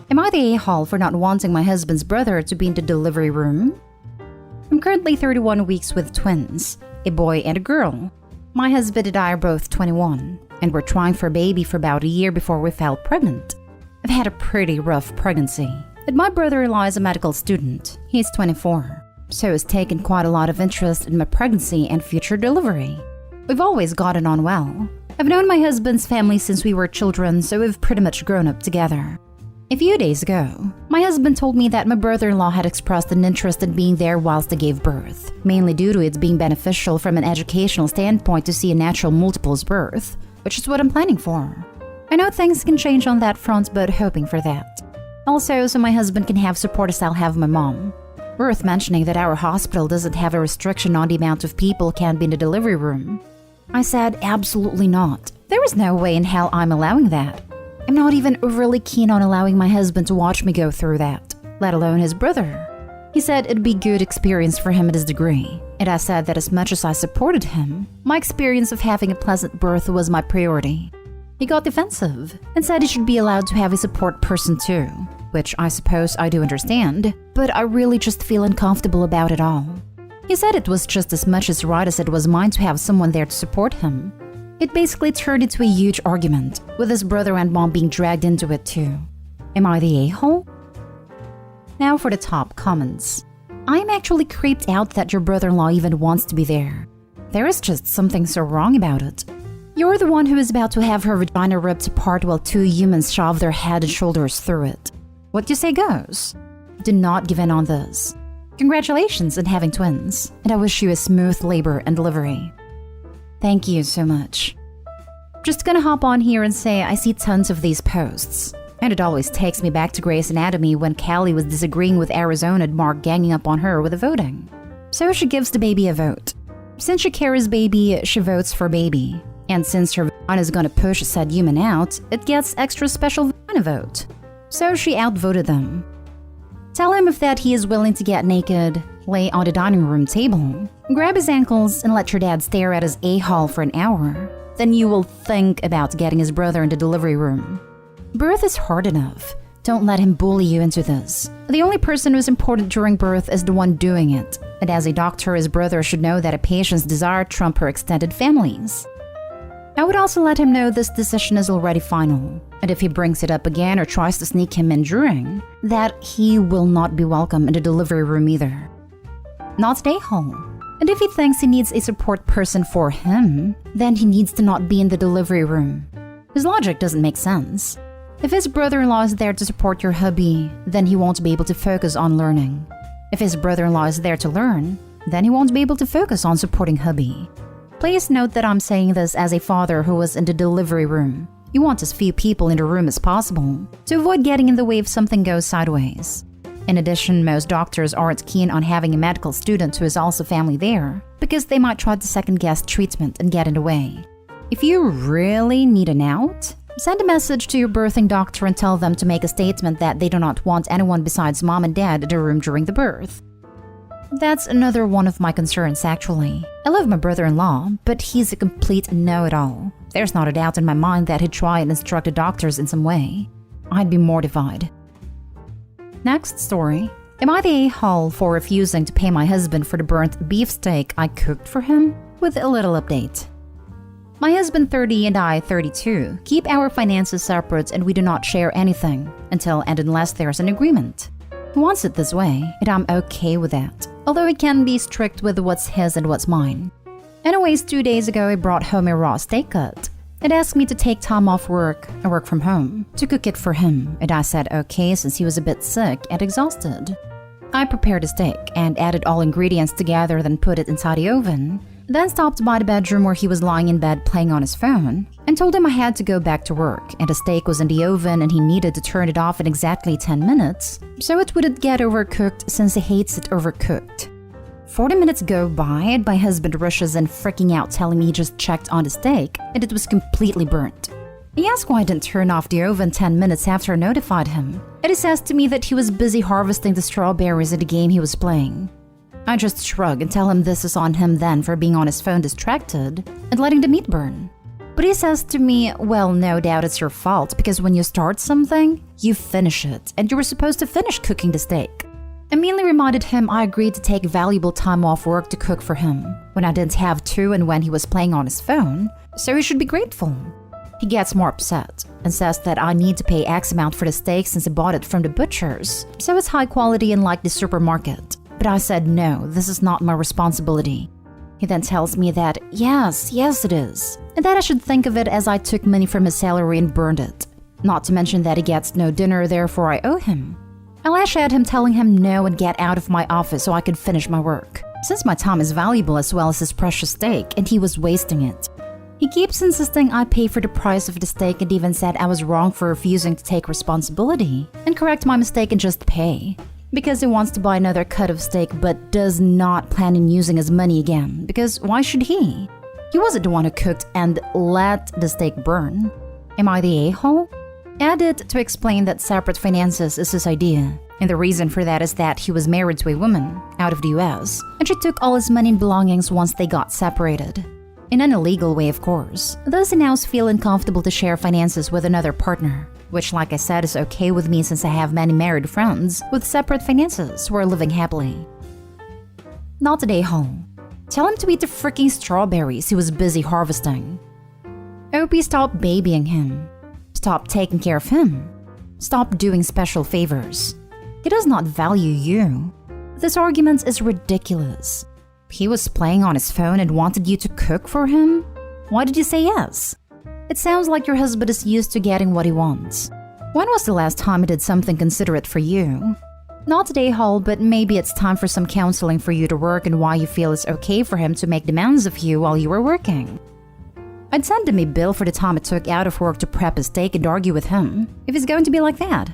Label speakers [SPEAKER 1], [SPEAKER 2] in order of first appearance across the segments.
[SPEAKER 1] Am I the a-hole for not wanting my husband's brother to be in the delivery room? I'm currently 31 weeks with twins, a boy and a girl. My husband and I are both 21, and we're trying for a baby for about a year before we fell pregnant. I've had a pretty rough pregnancy, but my brother-in-law is a medical student. He's 24, so has taken quite a lot of interest in my pregnancy and future delivery. We've always gotten on well. I've known my husband's family since we were children, so we've pretty much grown up together. A few days ago, my husband told me that my brother-in-law had expressed an interest in being there whilst I gave birth, mainly due to it being beneficial from an educational standpoint to see a natural multiples birth, which is what I'm planning for. I know things can change on that front, but hoping for that. Also, so my husband can have support as I'll have my mom. Worth mentioning that our hospital doesn't have a restriction on the amount of people can be in the delivery room. I said absolutely not. There is no way in hell I'm allowing that. I'm not even overly keen on allowing my husband to watch me go through that, let alone his brother. He said it'd be good experience for him at his degree, and I said that as much as I supported him, my experience of having a pleasant birth was my priority. He got defensive and said he should be allowed to have a support person too, which I suppose I do understand, but I really just feel uncomfortable about it all. He said it was just as much his right as it was mine to have someone there to support him. It basically turned into a huge argument, with his brother and mom being dragged into it too. Am I the a-hole? Now for the top comments. I'm actually creeped out that your brother-in-law even wants to be there. There is just something so wrong about it. You're the one who is about to have her vagina ripped apart while two humans shove their head and shoulders through it. What you say goes. Do not give in on this. Congratulations on having twins, and I wish you a smooth labor and delivery. Thank you so much. Just gonna hop on here and say I see tons of these posts. And it always takes me back to Grey's Anatomy when Callie was disagreeing with Arizona and Mark ganging up on her with the voting. So she gives the baby a vote. Since she carries baby, she votes for baby. And since her vagina is gonna push said human out, it gets extra special vagina vote. So she outvoted them. Tell him if that he is willing to get naked, lay on the dining room table, grab his ankles, and let your dad stare at his a-hole for an hour. Then you will think about getting his brother in the delivery room. Birth is hard enough. Don't let him bully you into this. The only person who is important during birth is the one doing it. And as a doctor, his brother should know that a patient's desire trumps her extended family's. I would also let him know this decision is already final. And if he brings it up again or tries to sneak him in during, that he will not be welcome in the delivery room either. Not stay home. And if he thinks he needs a support person for him, then he needs to not be in the delivery room. His logic doesn't make sense. If his brother-in-law is there to support your hubby, then he won't be able to focus on learning. If his brother-in-law is there to learn, then he won't be able to focus on supporting hubby. Please note that I'm saying this as a father who was in the delivery room. You want as few people in the room as possible to avoid getting in the way if something goes sideways. In addition, most doctors aren't keen on having a medical student who is also family there because they might try to second-guess treatment and get in the way. If you really need an out, send a message to your birthing doctor and tell them to make a statement that they do not want anyone besides mom and dad in the room during the birth. That's another one of my concerns, actually. I love my brother-in-law, but he's a complete know-it-all. There's not a doubt in my mind that he'd try and instruct the doctors in some way. I'd be mortified. Next story. Am I the a-hole for refusing to pay my husband for the burnt beefsteak I cooked for him? With a little update. My husband 30 and I 32 keep our finances separate and we do not share anything until and unless there's an agreement. He wants it this way, and I'm okay with that, although he can be strict with what's his and what's mine. Anyways, 2 days ago I brought home a raw steak cut. It asked me to take time off work, I work from home, to cook it for him, and I said okay since he was a bit sick and exhausted. I prepared a steak and added all ingredients together, then put it inside the oven. Then stopped by the bedroom where he was lying in bed playing on his phone and told him I had to go back to work and the steak was in the oven and he needed to turn it off in exactly 10 minutes so it wouldn't get overcooked since he hates it overcooked. 40 minutes go by and my husband rushes in freaking out telling me he just checked on the steak and it was completely burnt. He asked why I didn't turn off the oven 10 minutes after I notified him, and he says to me that he was busy harvesting the strawberries in the game he was playing. I just shrug and tell him this is on him then for being on his phone distracted and letting the meat burn. But he says to me, well, no doubt it's your fault because when you start something, you finish it, and you were supposed to finish cooking the steak. I immediately reminded him I agreed to take valuable time off work to cook for him when I didn't have to and when he was playing on his phone, so he should be grateful. He gets more upset and says that I need to pay X amount for the steak since I bought it from the butchers, so it's high quality and like the supermarket. But I said no, this is not my responsibility. He then tells me that yes it is, and that I should think of it as I took money from his salary and burned it. Not to mention that he gets no dinner, therefore I owe him. I lash at him telling him no and get out of my office so I could finish my work, since my time is valuable as well as his precious steak and he was wasting it. He keeps insisting I pay for the price of the steak and even said I was wrong for refusing to take responsibility and correct my mistake and just pay. Because he wants to buy another cut of steak but does not plan on using his money again, because why should he? He wasn't the one who cooked and let the steak burn. Am I the a-hole? Added to explain that separate finances is his idea, and the reason for that is that he was married to a woman out of the US, and she took all his money and belongings once they got separated. In an illegal way, of course. Thus, he now feels uncomfortable to share finances with another partner, which, like I said, is okay with me since I have many married friends with separate finances who are living happily. Not today, home. Tell him to eat the freaking strawberries he was busy harvesting. Opie, stop babying him. Stop taking care of him. Stop doing special favors. He does not value you. This argument is ridiculous. He was playing on his phone and wanted you to cook for him? Why did you say yes? It sounds like your husband is used to getting what he wants. When was the last time he did something considerate for you? Not today, Hall, but maybe it's time for some counseling for you to work and why you feel it's okay for him to make demands of you while you were working. I'd send him a bill for the time it took out of work to prep his steak and argue with him, if he's going to be like that.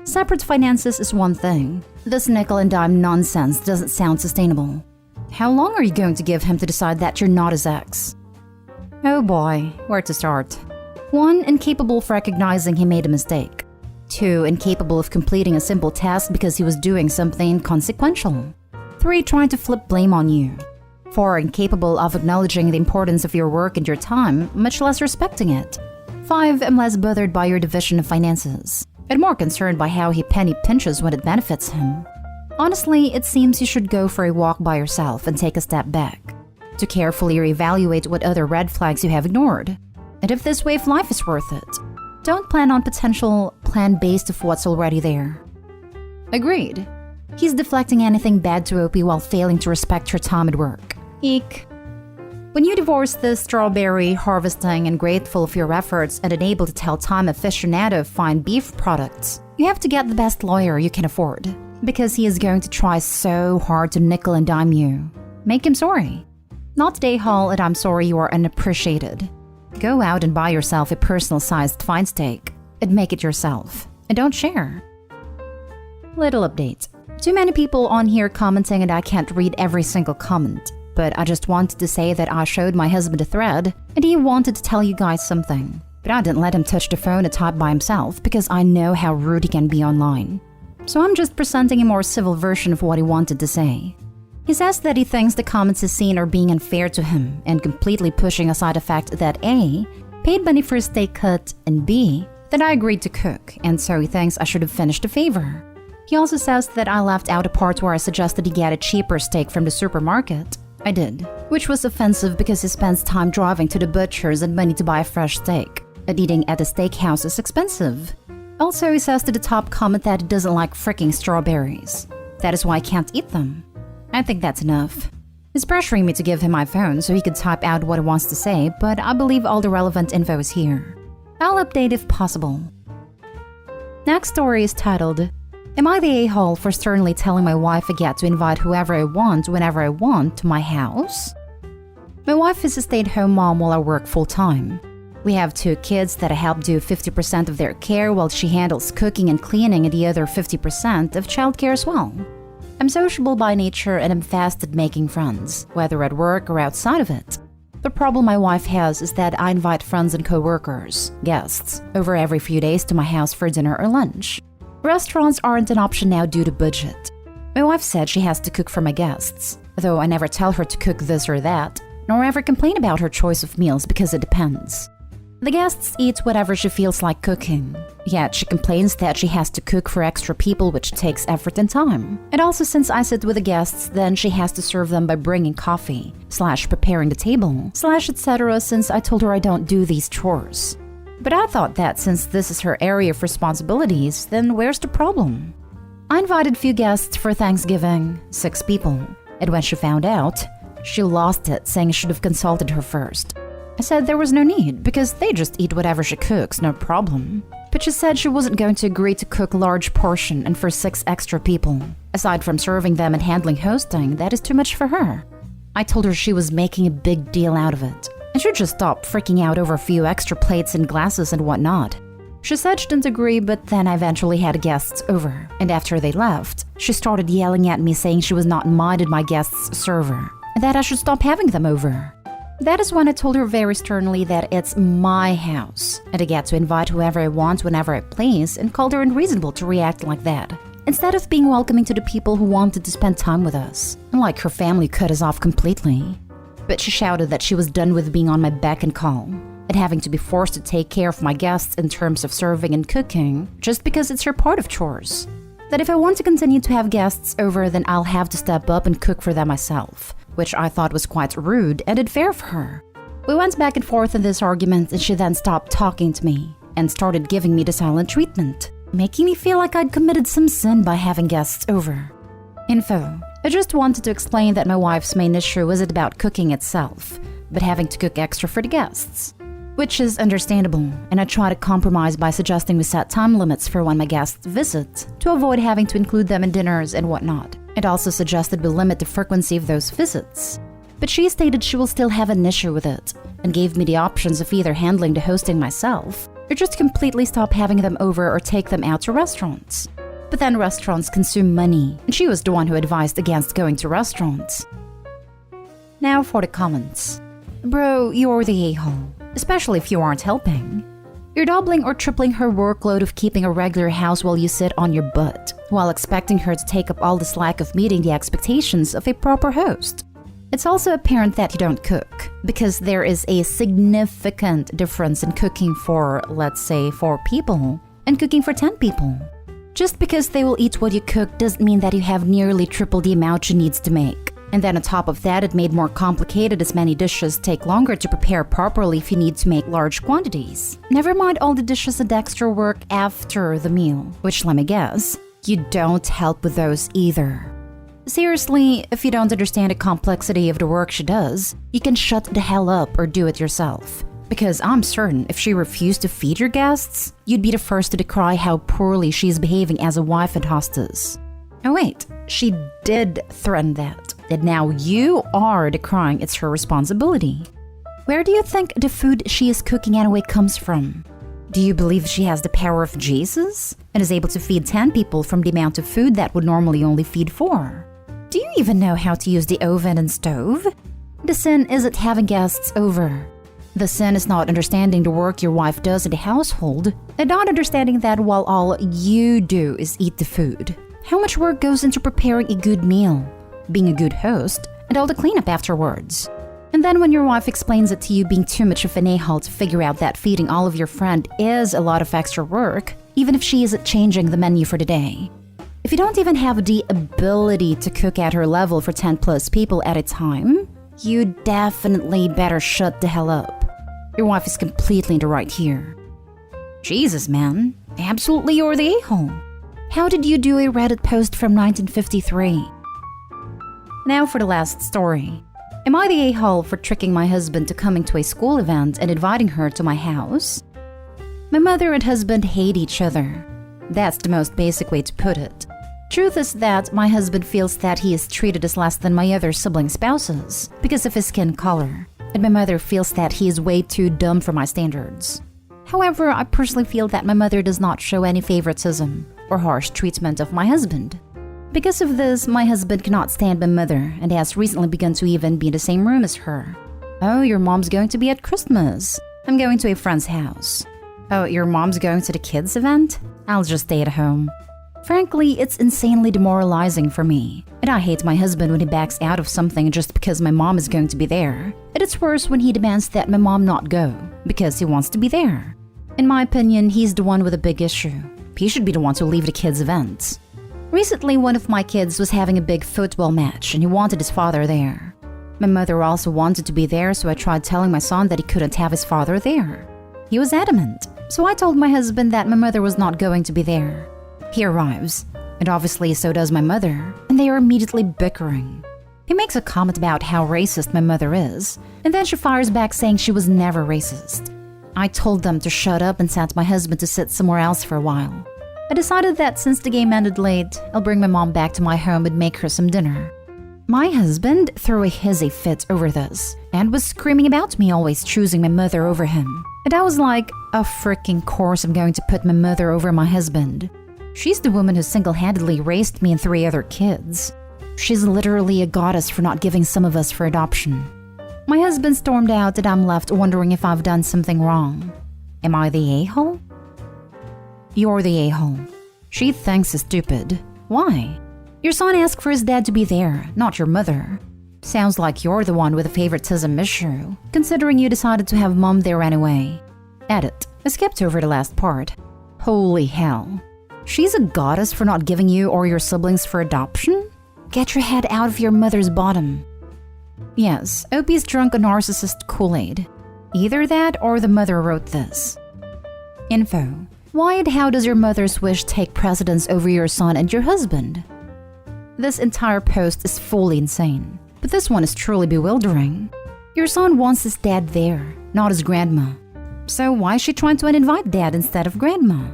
[SPEAKER 1] Separate finances is one thing. This nickel and dime nonsense doesn't sound sustainable. How long are you going to give him to decide that you're not his ex? Oh boy, where to start? 1. Incapable of recognizing he made a mistake. 2. Incapable of completing a simple task because he was doing something inconsequential. 3. Trying to flip blame on you. 4. Incapable of acknowledging the importance of your work and your time, much less respecting it. 5. I'm less bothered by your division of finances, and more concerned by how he penny pinches when it benefits him. Honestly, it seems you should go for a walk by yourself and take a step back, to carefully reevaluate what other red flags you have ignored, and if this way of life is worth it. Don't plan on potential, plan based of what's already there. Agreed. He's deflecting anything bad to Opie while failing to respect her time at work. Eek. When you divorce the strawberry harvesting and grateful for your efforts and unable to tell time aficionado of fine beef products, you have to get the best lawyer you can afford, because he is going to try so hard to nickel and dime you. Make him sorry. Not today, Hall, and I'm sorry you are unappreciated. Go out and buy yourself a personal-sized fine steak and make it yourself. And don't share. Little update. Too many people on here commenting and I can't read every single comment. But I just wanted to say that I showed my husband a thread and he wanted to tell you guys something. But I didn't let him touch the phone and type by himself because I know how rude he can be online. So I'm just presenting a more civil version of what he wanted to say. He says that he thinks the comments he's seen are being unfair to him and completely pushing aside the fact that A, paid money for a steak cut, and B, that I agreed to cook, and so he thinks I should have finished the favor. He also says that I left out a part where I suggested he get a cheaper steak from the supermarket. I did, which was offensive because he spends time driving to the butcher's and money to buy a fresh steak, and eating at a steakhouse is expensive. Also, he says to the top comment that he doesn't like freaking strawberries. That is why I can't eat them. I think that's enough. He's pressuring me to give him my phone so he could type out what he wants to say, but I believe all the relevant info is here. I'll update if possible. Next story is titled, Am I the a-hole for sternly telling my wife I get to invite whoever I want whenever I want to my house? My wife is a stay-at-home mom while I work full-time. We have 2 kids that I help do 50% of their care while she handles cooking and cleaning and the other 50% of childcare as well. I'm sociable by nature and I'm fast at making friends, whether at work or outside of it. The problem my wife has is that I invite friends and co-workers, guests, over every few days to my house for dinner or lunch. Restaurants aren't an option now due to budget. My wife said she has to cook for my guests, though I never tell her to cook this or that, nor ever complain about her choice of meals because it depends. The guests eat whatever she feels like cooking, yet she complains that she has to cook for extra people, which takes effort and time. And also, since I sit with the guests, then she has to serve them by bringing coffee, / preparing the table, / etc. since I told her I don't do these chores. But I thought that since this is her area of responsibilities, then where's the problem? I invited few guests for Thanksgiving, 6 people, and when she found out, she lost it, saying I should have consulted her first. I said there was no need, because they just eat whatever she cooks, no problem. But she said she wasn't going to agree to cook a large portion and for 6 extra people. Aside from serving them and handling hosting, that is too much for her. I told her she was making a big deal out of it, and should just stop freaking out over a few extra plates and glasses and whatnot. She said she didn't agree, but then I eventually had guests over, and after they left, she started yelling at me saying she was not minded my guests' server, and that I should stop having them over. That is when I told her very sternly that it's my house, and I get to invite whoever I want whenever I please, and called her unreasonable to react like that, instead of being welcoming to the people who wanted to spend time with us, unlike her family cut us off completely. But she shouted that she was done with being on my beck and call, and having to be forced to take care of my guests in terms of serving and cooking, just because it's her part of chores. That if I want to continue to have guests over, then I'll have to step up and cook for them myself, which I thought was quite rude and unfair for her. We went back and forth in this argument, and she then stopped talking to me and started giving me the silent treatment, making me feel like I'd committed some sin by having guests over. Info: I just wanted to explain that my wife's main issue isn't about cooking itself, but having to cook extra for the guests, which is understandable, and I try to compromise by suggesting we set time limits for when my guests visit to avoid having to include them in dinners and whatnot. It also suggested we limit the frequency of those visits. But she stated she will still have an issue with it, and gave me the options of either handling the hosting myself, or just completely stop having them over or take them out to restaurants. But then restaurants consume money, and she was the one who advised against going to restaurants. Now for the comments. Bro, you're the a-hole, especially if you aren't helping. You're doubling or tripling her workload of keeping a regular house while you sit on your butt, while expecting her to take up all the slack of meeting the expectations of a proper host. It's also apparent that you don't cook, because there is a significant difference in cooking for, let's say, 4 people, and cooking for 10 people. Just because they will eat what you cook doesn't mean that you have nearly triple the amount she needs to make. And then on top of that, it made more complicated as many dishes take longer to prepare properly if you need to make large quantities. Never mind all the dishes and extra work after the meal, which, let me guess, you don't help with those either. Seriously, if you don't understand the complexity of the work she does, you can shut the hell up or do it yourself. Because I'm certain if she refused to feed your guests, you'd be the first to decry how poorly she's behaving as a wife and hostess. Oh wait, she did threaten that. And now you are decrying it's her responsibility. Where do you think the food she is cooking anyway comes from? Do you believe she has the power of Jesus and is able to feed 10 people from the amount of food that would normally only feed 4? Do you even know how to use the oven and stove? The sin isn't having guests over. The sin is not understanding the work your wife does in the household and not understanding that while all you do is eat the food, how much work goes into preparing a good meal, being a good host, and all the cleanup afterwards. And then when your wife explains it to you being too much of an a-hole to figure out that feeding all of your friend is a lot of extra work, even if she isn't changing the menu for the day. If you don't even have the ability to cook at her level for 10 plus people at a time, you definitely better shut the hell up. Your wife is completely in the right here. Jesus, man. Absolutely you're the a-hole. How did you do a Reddit post from 1953? Now for the last story. Am I the a-hole for tricking my husband to coming to a school event and inviting her to my house? My mother and husband hate each other. That's the most basic way to put it. Truth is that my husband feels that he is treated as less than my other sibling spouses because of his skin color, and my mother feels that he is way too dumb for my standards. However, I personally feel that my mother does not show any favoritism or harsh treatment of my husband. Because of this, my husband cannot stand my mother and has recently begun to even be in the same room as her. Oh, your mom's going to be at Christmas. I'm going to a friend's house. Oh, your mom's going to the kids' event? I'll just stay at home. Frankly, it's insanely demoralizing for me. And I hate my husband when he backs out of something just because my mom is going to be there. And it's worse when he demands that my mom not go because he wants to be there. In my opinion, he's the one with a big issue. He should be the one to leave the kids' events. Recently, one of my kids was having a big football match and he wanted his father there. My mother also wanted to be there, so I tried telling my son that he couldn't have his father there. He was adamant, so I told my husband that my mother was not going to be there. He arrives, and obviously so does my mother, and they are immediately bickering. He makes a comment about how racist my mother is, and then she fires back saying she was never racist. I told them to shut up and sent my husband to sit somewhere else for a while. I decided that since the game ended late, I'll bring my mom back to my home and make her some dinner. My husband threw a hissy fit over this and was screaming about me always choosing my mother over him. And I was like, of freaking course I'm going to put my mother over my husband. She's the woman who single-handedly raised me and 3 other kids. She's literally a goddess for not giving some of us for adoption. My husband stormed out and I'm left wondering if I've done something wrong. Am I the a-hole? You're the a-hole. She thinks it's stupid. Why? Your son asked for his dad to be there, not your mother. Sounds like you're the one with a favoritism issue, considering you decided to have mom there anyway. Edit. I skipped over the last part. Holy hell. She's a goddess for not giving you or your siblings for adoption? Get your head out of your mother's bottom. Yes, Opie's drunk a narcissist Kool-Aid. Either that or the mother wrote this. Info. Why and how does your mother's wish take precedence over your son and your husband? This entire post is fully insane, but this one is truly bewildering. Your son wants his dad there, not his grandma. So why is she trying to uninvite dad instead of grandma?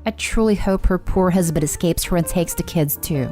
[SPEAKER 1] I truly hope her poor husband escapes her and takes the kids too.